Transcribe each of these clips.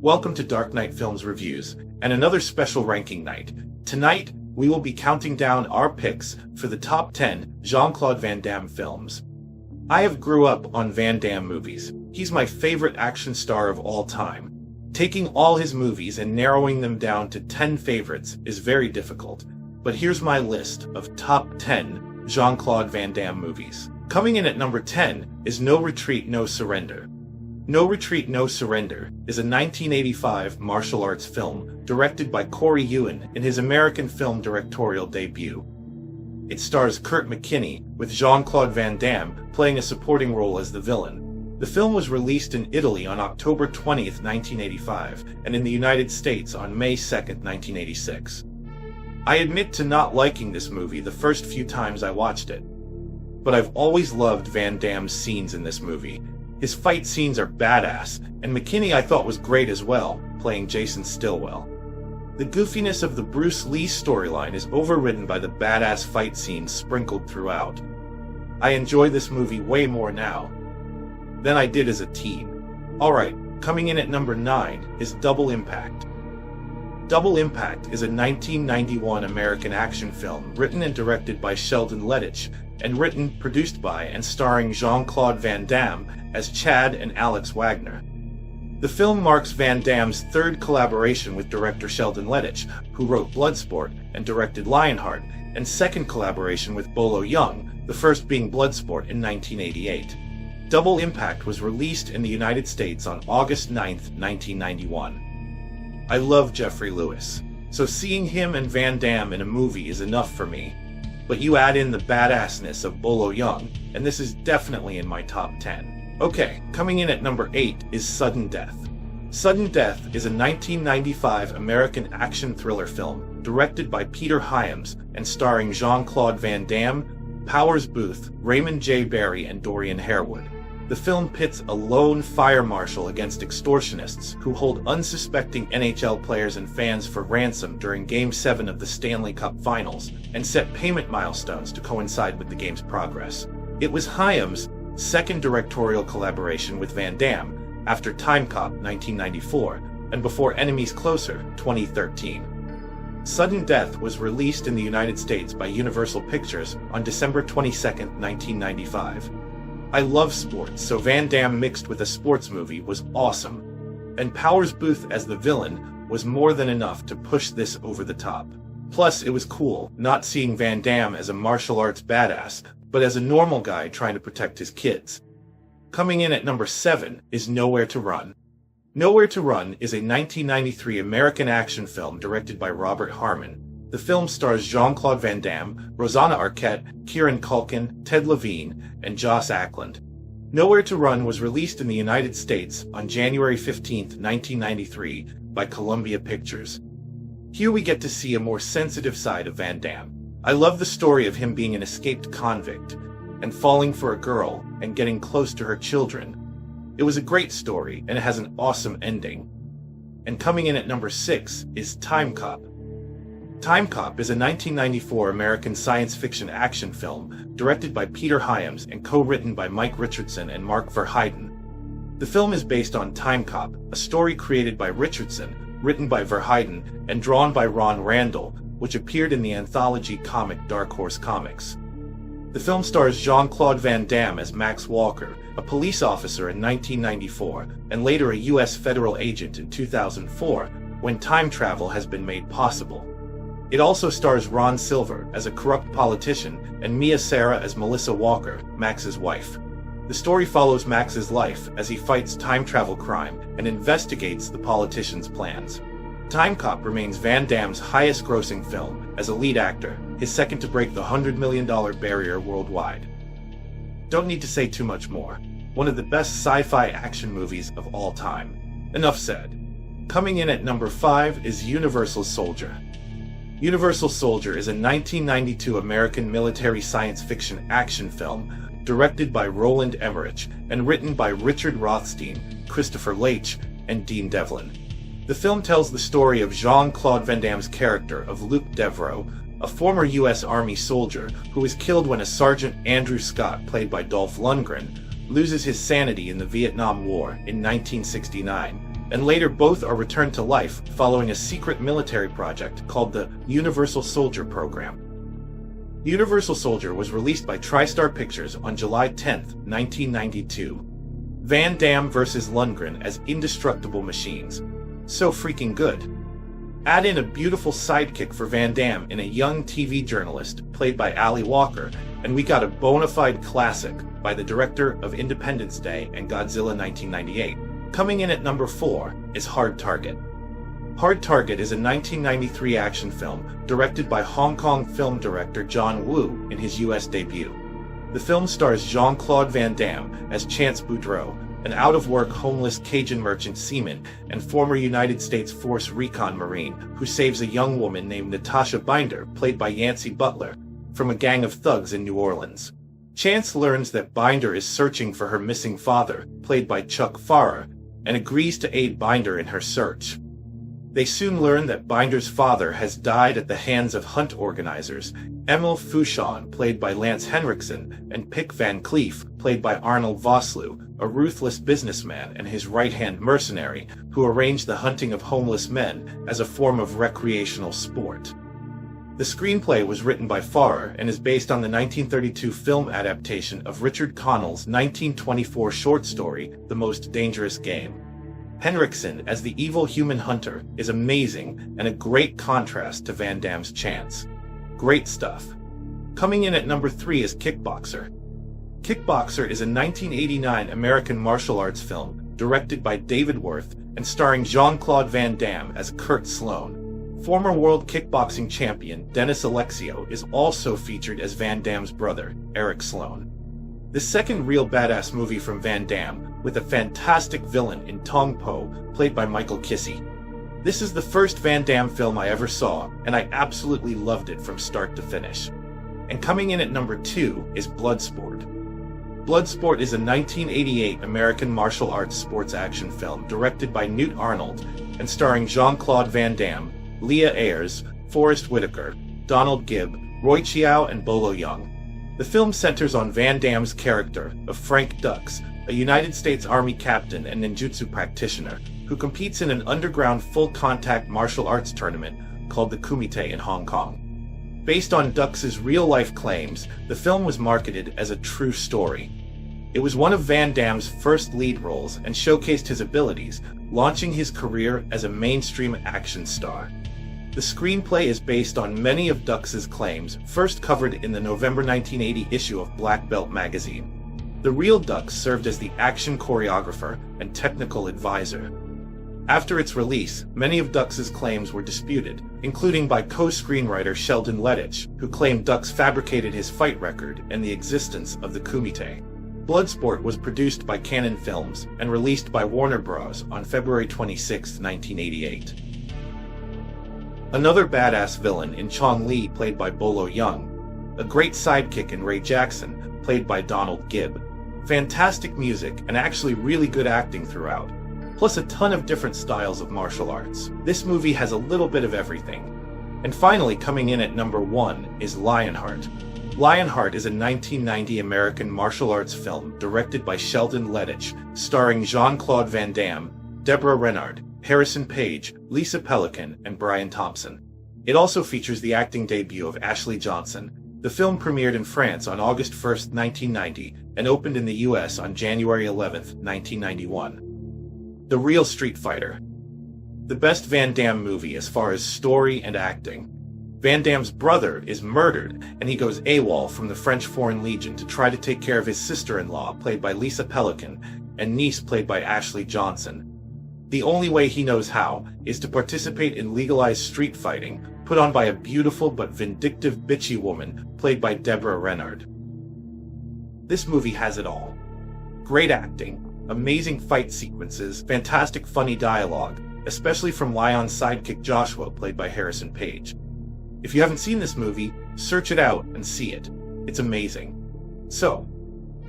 Welcome to Dark Knight Films Reviews, and another special ranking night. Tonight, we will be counting down our picks for the top 10 Jean-Claude Van Damme films. I have grew up on Van Damme movies. He's my favorite action star of all time. Taking all his movies and narrowing them down to 10 favorites is very difficult, but here's my list of top 10 Jean-Claude Van Damme movies. Coming in at number 10 is No Retreat, No Surrender. No Retreat, No Surrender is a 1985 martial arts film directed by Corey Ewan in his American film directorial debut. It stars Kurt McKinney, with Jean-Claude Van Damme playing a supporting role as the villain. The film was released in Italy on October 20th, 1985, and in the United States on May 2nd, 1986. I admit to not liking this movie the first few times I watched it, but I've always loved Van Damme's scenes in this movie. His fight scenes are badass, and McKinney I thought was great as well, playing Jason Stillwell. The goofiness of the Bruce Lee storyline is overridden by the badass fight scenes sprinkled throughout. I enjoy this movie way more now than I did as a teen. Alright, coming in at number 9 is Double Impact. Double Impact is a 1991 American action film written and directed by Sheldon Lettich, and written, produced by, and starring Jean-Claude Van Damme as Chad and Alex Wagner. The film marks Van Damme's third collaboration with director Sheldon Lettich, who wrote Bloodsport and directed Lionheart, and second collaboration with Bolo Young, the first being Bloodsport in 1988. Double Impact was released in the United States on August 9, 1991. I love Jeffrey Lewis, so seeing him and Van Damme in a movie is enough for me. But you add in the badassness of Bolo Young, and this is definitely in my top 10. Okay, coming in at number 8 is Sudden Death. Sudden Death is a 1995 American action thriller film directed by Peter Hyams and starring Jean-Claude Van Damme, Powers Booth, Raymond J. Barry, and Dorian Harewood. The film pits a lone fire marshal against extortionists who hold unsuspecting NHL players and fans for ransom during Game 7 of the Stanley Cup Finals, and set payment milestones to coincide with the game's progress. It was Hyams' second directorial collaboration with Van Damme, after Timecop 1994, and before Enemies Closer 2013. Sudden Death was released in the United States by Universal Pictures on December 22, 1995. I love sports, so Van Damme mixed with a sports movie was awesome, and Powers Booth as the villain was more than enough to push this over the top. Plus, it was cool not seeing Van Damme as a martial arts badass, but as a normal guy trying to protect his kids. Coming in at number 7 is Nowhere to Run. Nowhere to Run is a 1993 American action film directed by Robert Harmon. The film stars Jean-Claude Van Damme, Rosanna Arquette, Kieran Culkin, Ted Levine, and Joss Ackland. Nowhere to Run was released in the United States on January 15, 1993 by Columbia Pictures. Here we get to see a more sensitive side of Van Damme. I love the story of him being an escaped convict and falling for a girl and getting close to her children. It was a great story, and it has an awesome ending. And coming in at number 6 is Timecop. Timecop is a 1994 American science fiction action film directed by Peter Hyams and co-written by Mike Richardson and Mark Verheiden. The film is based on Timecop, a story created by Richardson, written by Verheiden, and drawn by Ron Randall, which appeared in the anthology comic Dark Horse Comics. The film stars Jean-Claude Van Damme as Max Walker, a police officer in 1994, and later a U.S. federal agent in 2004, when time travel has been made possible. It also stars Ron Silver as a corrupt politician and Mia Sara as Melissa Walker, Max's wife. The story follows Max's life as he fights time travel crime and investigates the politician's plans. Timecop remains Van Damme's highest-grossing film as a lead actor, his second to break the $100 million barrier worldwide. Don't need to say too much more. One of the best sci-fi action movies of all time. Enough said. Coming in at number 5 is Universal Soldier. Universal Soldier is a 1992 American military science fiction action film directed by Roland Emmerich and written by Richard Rothstein, Christopher Leitch, and Dean Devlin. The film tells the story of Jean-Claude Van Damme's character of Luke Devereaux, a former U.S. Army soldier who was killed when a Sergeant Andrew Scott, played by Dolph Lundgren, loses his sanity in the Vietnam War in 1969. and later both are returned to life following a secret military project called the Universal Soldier Program. Universal Soldier was released by TriStar Pictures on July 10, 1992. Van Damme versus Lundgren as indestructible machines. So freaking good. Add in a beautiful sidekick for Van Damme in a young TV journalist played by Ali Walker, and we got a bona fide classic by the director of Independence Day and Godzilla 1998. Coming in at number 4 is Hard Target. Hard Target is a 1993 action film directed by Hong Kong film director John Woo in his US debut. The film stars Jean-Claude Van Damme as Chance Boudreaux, an out-of-work homeless Cajun merchant seaman and former United States Force Recon Marine who saves a young woman named Natasha Binder, played by Yancey Butler, from a gang of thugs in New Orleans. Chance learns that Binder is searching for her missing father, played by Chuck Farrer, and agrees to aid Binder in her search. They soon learn that Binder's father has died at the hands of hunt organizers, Emil Fouchon, played by Lance Henriksen, and Pick Van Cleef, played by Arnold Vosloo, a ruthless businessman and his right-hand mercenary who arranged the hunting of homeless men as a form of recreational sport. The screenplay was written by Farrer and is based on the 1932 film adaptation of Richard Connell's 1924 short story, The Most Dangerous Game. Henriksen, as the evil human hunter, is amazing and a great contrast to Van Damme's Chance. Great stuff. Coming in at number 3 is Kickboxer. Kickboxer is a 1989 American martial arts film directed by David Worth and starring Jean-Claude Van Damme as Kurt Sloan. Former world kickboxing champion Dennis Alexio is also featured as Van Damme's brother, Eric Sloan. The second real badass movie from Van Damme, with a fantastic villain in Tong Po, played by Michael Kissy. This is the first Van Damme film I ever saw, and I absolutely loved it from start to finish. And coming in at number 2 is Bloodsport. Bloodsport is a 1988 American martial arts sports action film directed by Newt Arnold and starring Jean-Claude Van Damme, Leah Ayres, Forrest Whitaker, Donald Gibb, Roy Chiao, and Bolo Young. The film centers on Van Damme's character of Frank Dux, a United States Army captain and ninjutsu practitioner who competes in an underground full-contact martial arts tournament called the Kumite in Hong Kong. Based on Dux's real-life claims, the film was marketed as a true story. It was one of Van Damme's first lead roles and showcased his abilities, launching his career as a mainstream action star. The screenplay is based on many of Dux's claims, first covered in the November 1980 issue of Black Belt magazine. The real Dux served as the action choreographer and technical advisor. After its release, many of Dux's claims were disputed, including by co-screenwriter Sheldon Lettich, who claimed Dux fabricated his fight record and the existence of the Kumite. Bloodsport was produced by Cannon Films and released by Warner Bros. On February 26, 1988. Another badass villain in Chong Li, played by Bolo Young. A great sidekick in Ray Jackson, played by Donald Gibb. Fantastic music and actually really good acting throughout. Plus a ton of different styles of martial arts. This movie has a little bit of everything. And finally, coming in at number 1 is Lionheart. Lionheart is a 1990 American martial arts film directed by Sheldon Lettich, starring Jean-Claude Van Damme, Deborah Renard, Harrison Page, Lisa Pelican, and Brian Thompson. It also features the acting debut of Ashley Johnson. The film premiered in France on August 1, 1990, and opened in the US on January 11, 1991. The Real Street Fighter. The best Van Damme movie as far as story and acting. Van Damme's brother is murdered, and he goes AWOL from the French Foreign Legion to try to take care of his sister-in-law, played by Lisa Pelican, and niece, played by Ashley Johnson. The only way he knows how is to participate in legalized street fighting, put on by a beautiful but vindictive bitchy woman, played by Deborah Renard. This movie has it all. Great acting, amazing fight sequences, fantastic funny dialogue, especially from Lion's sidekick Joshua, played by Harrison Page. If you haven't seen this movie, search it out and see it. It's amazing. So,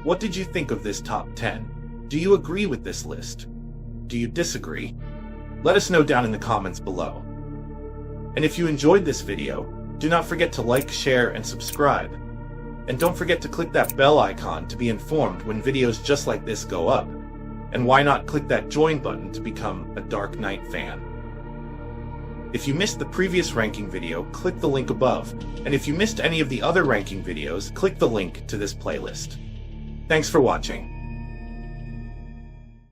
what did you think of this top 10? Do you agree with this list? Do you disagree? Let us know down in the comments below. And if you enjoyed this video, do not forget to like, share, and subscribe. And don't forget to click that bell icon to be informed when videos just like this go up. And why not click that join button to become a Dark Knight fan? If you missed the previous ranking video, click the link above. And if you missed any of the other ranking videos, click the link to this playlist. Thanks for watching.